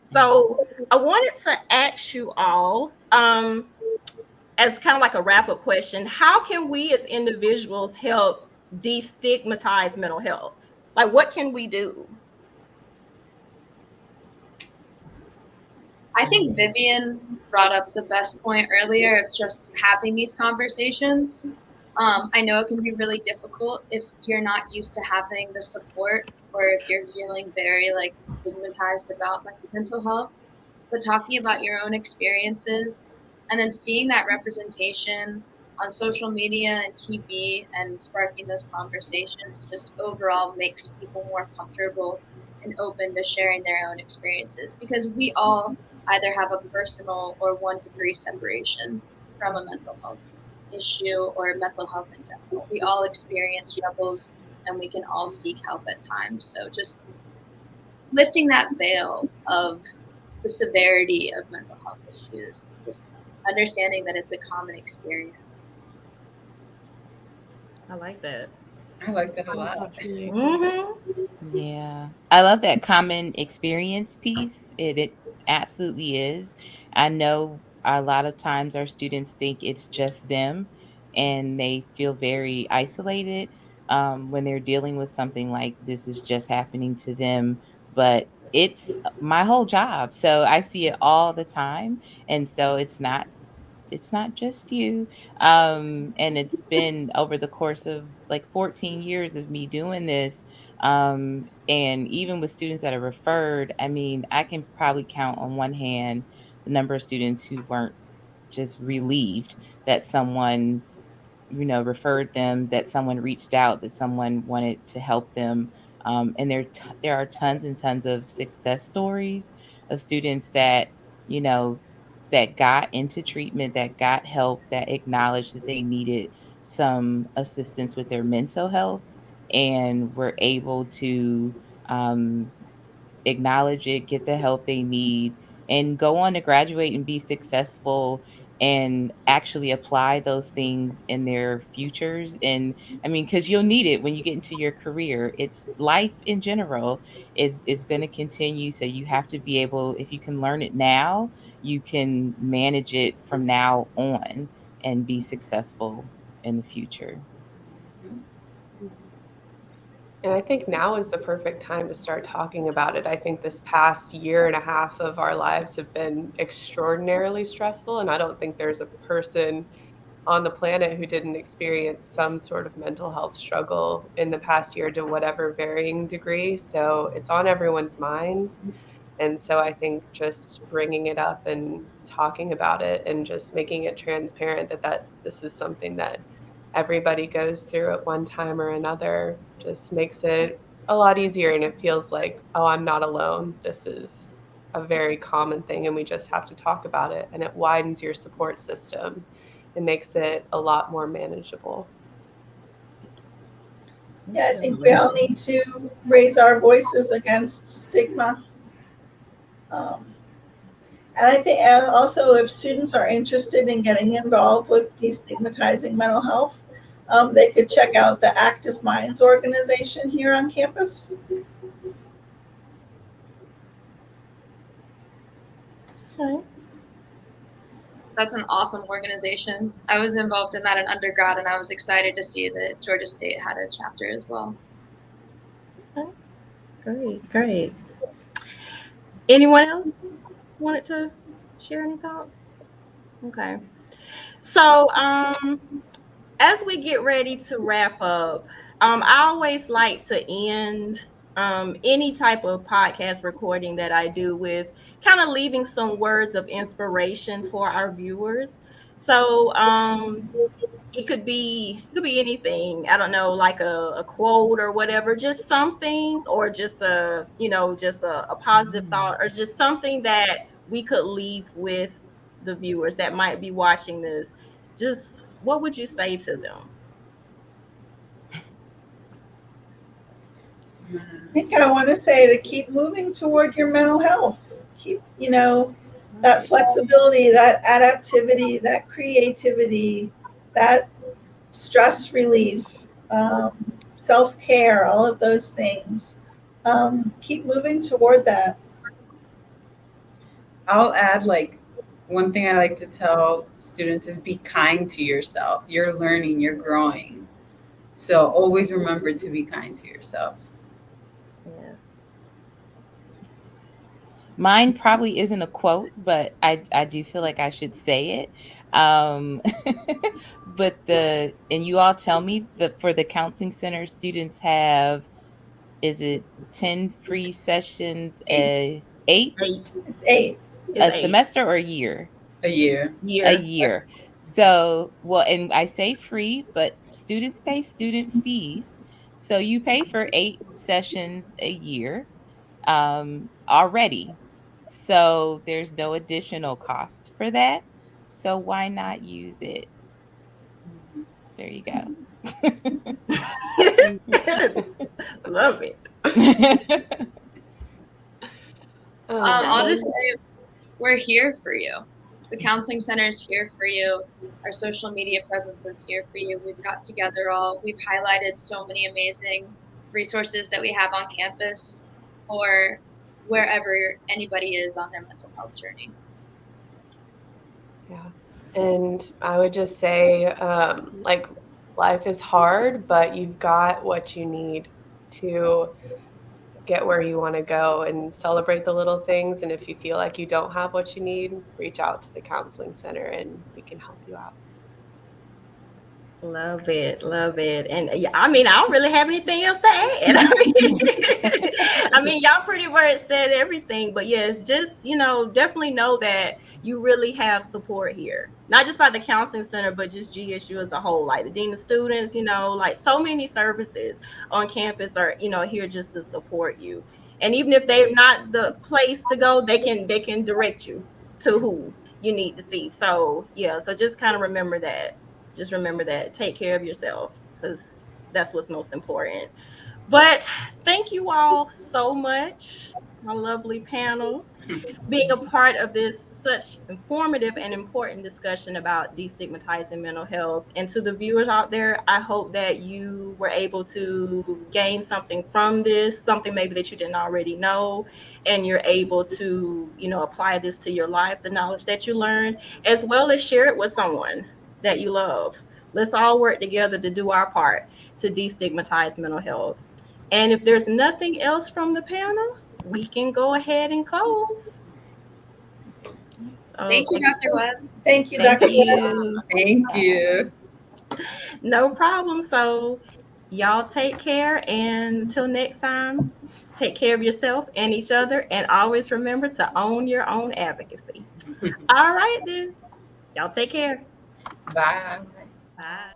So I wanted to ask you all, as kind of like a wrap-up question, how can we as individuals help destigmatize mental health? Like, what can we do? I think Vivian brought up the best point earlier of just having these conversations. I know it can be really difficult if you're not used to having the support or if you're feeling very like stigmatized about like mental health, but talking about your own experiences and then seeing that representation on social media and TV and sparking those conversations just overall makes people more comfortable and open to sharing their own experiences because we all either have a personal or 1 degree separation from a mental health issue or mental health in general. We all experience struggles and we can all seek help at times. So just lifting that veil of the severity of mental health issues, just understanding that it's a common experience. I like that. I like that a lot. Yeah. I love that common experience piece. It absolutely is. I know a lot of times our students think it's just them and they feel very isolated when they're dealing with something like this is just happening to them. But it's my whole job. So I see it all the time. And so it's not just you. And it's been over the course of like 14 years of me doing this. And even with students that are referred, I mean, I can probably count on one hand the number of students who weren't just relieved that someone referred them, that someone reached out, that someone wanted to help them. And there are tons and tons of success stories of students that, you know, that got into treatment, that got help, that acknowledged that they needed some assistance with their mental health and were able to um, acknowledge it, get the help they need, and go on to graduate and be successful and actually apply those things in their futures. And I mean, because you'll need it when you get into your career. It's life in general is going to continue. So you have to be able, if you can learn it now, you can manage it from now on and be successful in the future. And I think now is the perfect time to start talking about it. I think this past year and a half of our lives have been extraordinarily stressful. And I don't think there's a person on the planet who didn't experience some sort of mental health struggle in the past year to whatever varying degree. So it's on everyone's minds. And so I think just bringing it up and talking about it and just making it transparent that this is something that everybody goes through at one time or another just makes it a lot easier. And it feels like, oh, I'm not alone. This is a very common thing and we just have to talk about it. And it widens your support system. It makes it a lot more manageable. Yeah, I think we all need to raise our voices against stigma. And I think also if students are interested in getting involved with destigmatizing mental health, they could check out the Active Minds organization here on campus. Okay. That's an awesome organization. I was involved in that in undergrad, and I was excited to see that Georgia State had a chapter as well. Okay. Great, great. Anyone else wanted to share any thoughts? Okay. So, as we get ready to wrap up, I always like to end any type of podcast recording that I do with kind of leaving some words of inspiration for our viewers. So, it could be anything. I don't know, like a quote or whatever, just something, or just a positive thought, or just something that we could leave with the viewers that might be watching this. Just what would you say to them? I think I want to say to keep moving toward your mental health. Keep, that flexibility, that adaptivity, that creativity, that stress relief, self care, all of those things. Keep moving toward that. I'll add like one thing I like to tell students is be kind to yourself. You're learning, you're growing. So always remember to be kind to yourself. Yes. Mine probably isn't a quote, but I do feel like I should say it. Um, but and you all tell me that for the counseling center, students have, is it 10 free sessions, 8 8. It's 8. It's a 8. semester or a year? A year. A Year. year. So, well, and I say free, but students pay student fees. So you pay for 8 sessions a year already. So there's no additional cost for that. So why not use it? There you go. Love it. I'll just Well, say we're here for you. The counseling center is here for you. Our social media presence is here for you. We've got together we've highlighted so many amazing resources that we have on campus for wherever anybody is on their mental health journey. yeah. And I would just say, like, life is hard, but you've got what you need to get where you want to go, and celebrate the little things. And if you feel like you don't have what you need, reach out to the counseling center and we can help you out. Love it, love it. And yeah, I mean, I don't really have anything else to add. I mean, y'all pretty much said everything, but yeah, it's just, definitely know that you really have support here. Not just by the counseling center, but just GSU as a whole. Like the dean of students, like so many services on campus are, here just to support you. And even if they're not the place to go, they can direct you to who you need to see. So yeah, so just kind of remember that. Just remember that. Take care of yourself, because that's what's most important. But thank you all so much, my lovely panel, being a part of this such informative and important discussion about destigmatizing mental health. And to the viewers out there, I hope that you were able to gain something from this, something maybe that you didn't already know, and you're able to, apply this to your life, the knowledge that you learned, as well as share it with someone that you love. Let's all work together to do our part to destigmatize mental health. And if there's nothing else from the panel, we can go ahead and close. Thank you, Okay. Dr. Webb. Thank you, Thank Dr. you. Thank you. No problem. So, y'all take care. And until next time, take care of yourself and each other. And always remember to own your own advocacy. All right, then. Y'all take care. Bye. Bye.